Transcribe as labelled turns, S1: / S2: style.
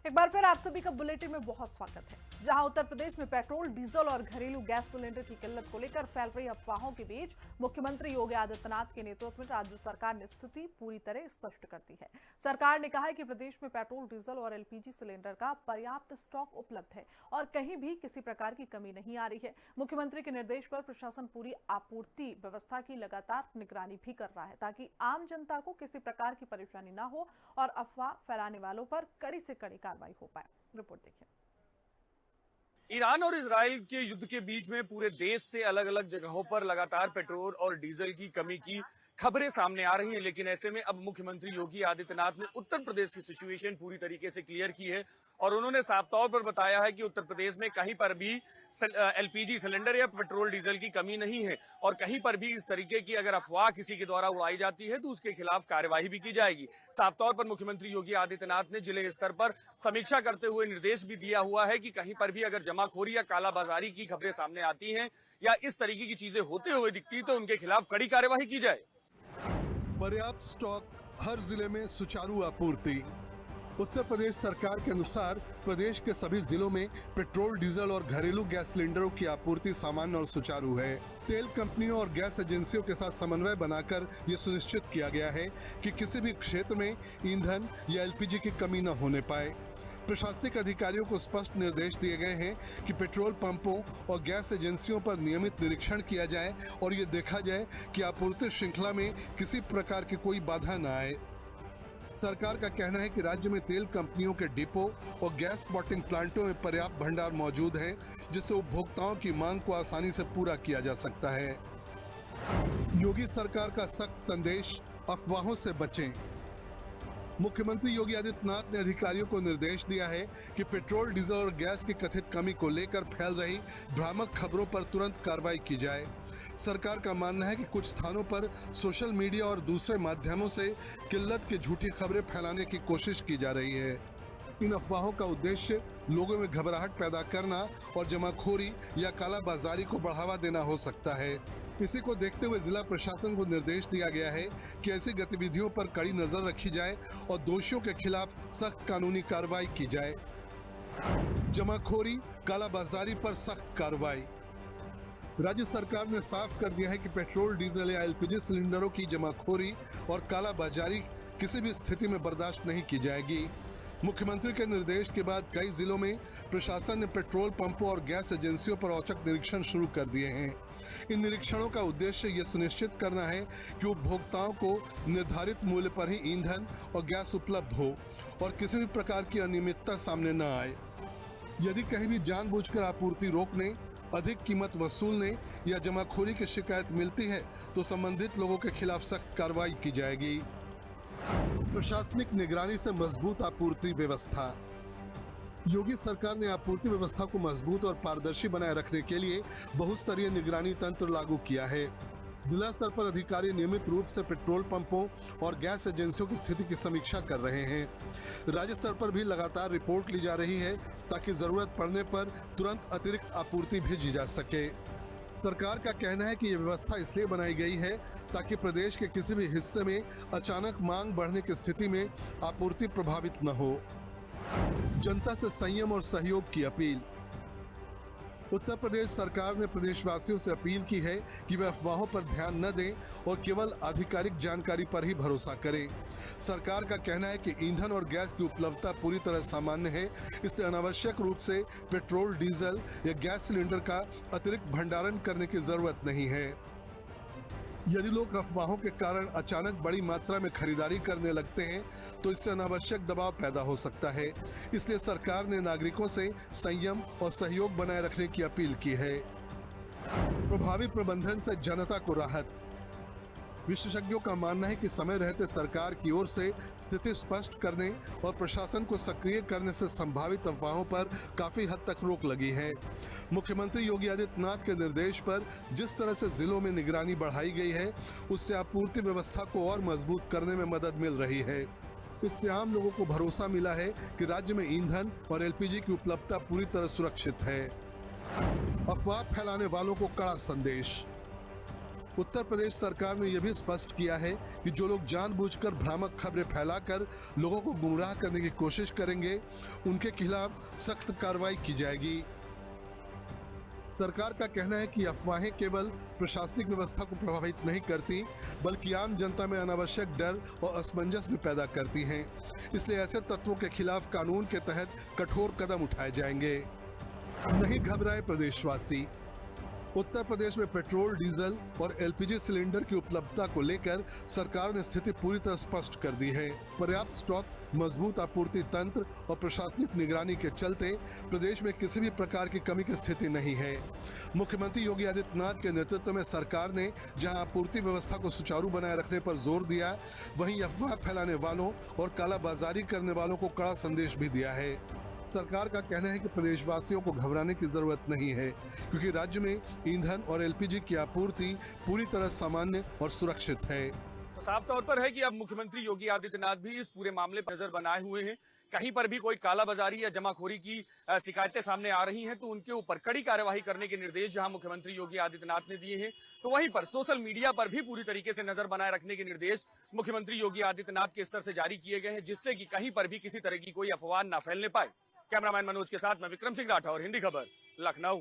S1: एक बार फिर आप सभी का बुलेटिन में बहुत स्वागत है। जहां उत्तर प्रदेश में पेट्रोल, डीजल और घरेलू गैस सिलेंडर की किल्लत को लेकर फैल रही अफवाहों के बीच मुख्यमंत्री योगी आदित्यनाथ के नेतृत्व में राज्य सरकार ने स्थिति पूरी तरह स्पष्ट कर दी है। सरकार ने कहा है कि प्रदेश में पेट्रोल, डीजल और एलपीजी सिलेंडर का पर्याप्त स्टॉक उपलब्ध है और कहीं भी किसी प्रकार की कमी नहीं आ रही है। मुख्यमंत्री के निर्देश पर प्रशासन पूरी आपूर्ति व्यवस्था की लगातार निगरानी भी कर रहा है ताकि आम जनता को किसी प्रकार की परेशानी न हो और अफवाह फैलाने वालों पर कड़ी से कड़ी कार्रवाई हो पाए। रिपोर्ट देखिए।
S2: ईरान और इजराइल के युद्ध के बीच में पूरे देश से अलग अलग जगहों पर लगातार पेट्रोल और डीजल की कमी की खबरें सामने आ रही हैं, लेकिन ऐसे में अब मुख्यमंत्री योगी आदित्यनाथ ने उत्तर प्रदेश की सिचुएशन पूरी तरीके से क्लियर की है और उन्होंने साफ तौर पर बताया है कि उत्तर प्रदेश में कहीं पर भी एलपीजी सिलेंडर या पेट्रोल डीजल की कमी नहीं है और कहीं पर भी इस तरीके की अगर अफवाह किसी के द्वारा उड़ाई जाती है तो उसके खिलाफ कार्यवाही भी की जाएगी। साफ तौर पर मुख्यमंत्री योगी आदित्यनाथ ने जिले स्तर पर समीक्षा करते हुए निर्देश भी दिया हुआ है कि कहीं पर भी अगर जमाखोरी या कालाबाजारी की खबरें सामने आती हैं या इस तरीके की चीजें होते हुए दिखती तो उनके खिलाफ कड़ी कार्यवाही की जाए।
S3: पर्याप्त स्टॉक, हर जिले में सुचारू आपूर्ति। उत्तर प्रदेश सरकार के अनुसार प्रदेश के सभी जिलों में पेट्रोल, डीजल और घरेलू गैस सिलेंडरों की आपूर्ति सामान्य और सुचारू है। तेल कंपनियों और गैस एजेंसियों के साथ समन्वय बनाकर ये सुनिश्चित किया गया है कि किसी भी क्षेत्र में ईंधन या एलपीजी की कमी न होने पाए। प्रशासनिक अधिकारियों को स्पष्ट निर्देश दिए गए हैं कि पेट्रोल पंपों और गैस एजेंसियों पर नियमित निरीक्षण किया जाए और ये देखा जाए कि आपूर्ति श्रृंखला में किसी प्रकार की कोई बाधा न आए। सरकार का कहना है कि राज्य में तेल कंपनियों के डिपो और गैस बॉटलिंग प्लांटों में पर्याप्त भंडार मौजूद है, जिससे उपभोक्ताओं की मांग को आसानी से पूरा किया जा सकता है। योगी सरकार का सख्त संदेश, अफवाहों से बचें। मुख्यमंत्री योगी आदित्यनाथ ने अधिकारियों को निर्देश दिया है कि पेट्रोल, डीजल और गैस की कथित कमी को लेकर फैल रही भ्रामक खबरों पर तुरंत कार्रवाई की जाए। सरकार का मानना है कि कुछ स्थानों पर सोशल मीडिया और दूसरे माध्यमों से किल्लत की झूठी खबरें फैलाने की कोशिश की जा रही है। इन अफवाहों का उद्देश्य लोगों में घबराहट पैदा करना और जमाखोरी या कालाबाजारी को बढ़ावा देना हो सकता है। इसी को देखते हुए जिला प्रशासन को निर्देश दिया गया है कि ऐसी गतिविधियों पर कड़ी नजर रखी जाए और दोषियों के खिलाफ सख्त कानूनी कार्रवाई की जाए। जमाखोरी, कालाबाजारी पर सख्त कार्रवाई। राज्य सरकार ने साफ कर दिया है कि पेट्रोल, डीजल या एलपीजी सिलेंडरों की जमाखोरी और कालाबाजारी किसी भी स्थिति में बर्दाश्त नहीं की जाएगी। मुख्यमंत्री के निर्देश के बाद कई जिलों में प्रशासन ने पेट्रोल पंपों और गैस एजेंसियों पर औचक निरीक्षण शुरू कर दिए हैं। इन निरीक्षणों का उद्देश्य ये सुनिश्चित करना है कि उपभोक्ताओं को निर्धारित मूल्य पर ही ईंधन और गैस उपलब्ध हो और किसी भी प्रकार की अनियमितता सामने न आए। यदि कहीं भी जानबूझकर आपूर्ति रोकने, अधिक कीमत वसूलने या जमाखोरी की शिकायत मिलती है तो संबंधित लोगों के खिलाफ सख्त कार्रवाई की जाएगी। प्रशासनिक निगरानी से मजबूत आपूर्ति व्यवस्था। योगी सरकार ने आपूर्ति व्यवस्था को मजबूत और पारदर्शी बनाए रखने के लिए बहुस्तरीय निगरानी तंत्र लागू किया है। जिला स्तर पर अधिकारी नियमित रूप से पेट्रोल पंपों और गैस एजेंसियों की स्थिति की समीक्षा कर रहे हैं। राज्य स्तर पर भी लगातार रिपोर्ट ली जा रही है ताकि जरूरत पड़ने पर तुरंत अतिरिक्त आपूर्ति भेजी जा सके। सरकार का कहना है कि ये व्यवस्था इसलिए बनाई गई है ताकि प्रदेश के किसी भी हिस्से में अचानक मांग बढ़ने की स्थिति में आपूर्ति प्रभावित न हो। जनता से संयम और सहयोग की अपील। उत्तर प्रदेश सरकार ने प्रदेशवासियों से अपील की है कि वे अफवाहों पर ध्यान न दें और केवल आधिकारिक जानकारी पर ही भरोसा करें। सरकार का कहना है कि ईंधन और गैस की उपलब्धता पूरी तरह सामान्य है, इसलिए अनावश्यक रूप से पेट्रोल, डीजल या गैस सिलेंडर का अतिरिक्त भंडारण करने की जरूरत नहीं है। यदि लोग अफवाहों के कारण अचानक बड़ी मात्रा में खरीदारी करने लगते हैं तो इससे अनावश्यक दबाव पैदा हो सकता है। इसलिए सरकार ने नागरिकों से संयम और सहयोग बनाए रखने की अपील की है। प्रभावी प्रबंधन से जनता को राहत। विशेषज्ञों का मानना है कि समय रहते सरकार की ओर से स्थिति स्पष्ट करने और प्रशासन को सक्रिय करने से संभावित अफवाहों पर काफी हद तक रोक लगी है। मुख्यमंत्री योगी आदित्यनाथ के निर्देश पर जिस तरह से जिलों में निगरानी बढ़ाई गई है, उससे आपूर्ति व्यवस्था को और मजबूत करने में मदद मिल रही है। इससे आम लोगों को भरोसा मिला है कि राज्य में ईंधन और एलपीजी की उपलब्धता पूरी तरह सुरक्षित है। अफवाह फैलाने वालों को कड़ा संदेश। उत्तर प्रदेश सरकार ने यह भी स्पष्ट किया है कि जो लोग जानबूझकर भ्रामक खबरें फैलाकर लोगों को गुमराह करने की कोशिश करेंगे, उनके खिलाफ सख्त कार्रवाई की जाएगी। सरकार का कहना है कि अफवाहें केवल प्रशासनिक व्यवस्था को प्रभावित नहीं करती, बल्कि आम जनता में अनावश्यक डर और असमंजस भी पैदा करती हैं। इसलिए ऐसे तत्वों के खिलाफ कानून के तहत कठोर कदम उठाए जाएंगे। नहीं घबराए प्रदेशवासी। उत्तर प्रदेश में पेट्रोल, डीजल और एलपीजी सिलेंडर की उपलब्धता को लेकर सरकार ने स्थिति पूरी तरह स्पष्ट कर दी है। पर्याप्त स्टॉक, मजबूत आपूर्ति तंत्र और प्रशासनिक निगरानी के चलते प्रदेश में किसी भी प्रकार की कमी की स्थिति नहीं है। मुख्यमंत्री योगी आदित्यनाथ के नेतृत्व में सरकार ने जहां आपूर्ति व्यवस्था को सुचारू बनाए रखने पर जोर दिया, वहीं अफवाह फैलाने वालों और कालाबाजारी करने वालों को कड़ा संदेश भी दिया है। सरकार का कहना है कि प्रदेशवासियों को घबराने की जरूरत नहीं है, क्योंकि राज्य में ईंधन और एलपीजी की आपूर्ति पूरी तरह सामान्य और सुरक्षित है।
S2: तो साफ तौर पर है कि अब मुख्यमंत्री योगी आदित्यनाथ भी इस पूरे मामले पर नजर बनाए हुए हैं। कहीं पर भी कोई कालाबाजारी या जमाखोरी की शिकायतें सामने आ रही हैं तो उनके ऊपर कड़ी कार्यवाही करने के निर्देश जहां मुख्यमंत्री योगी आदित्यनाथ ने दिए हैं, तो वहीं पर सोशल मीडिया पर भी पूरी तरीके से नजर बनाए रखने के निर्देश मुख्यमंत्री योगी आदित्यनाथ के स्तर से जारी किए गए हैं, जिससे कि कहीं पर भी किसी तरह की कोई अफवाह न फैलने पाए। कैमरामैन मनोज के साथ मैं विक्रम सिंह राठौर, हिंदी खबर, लखनऊ।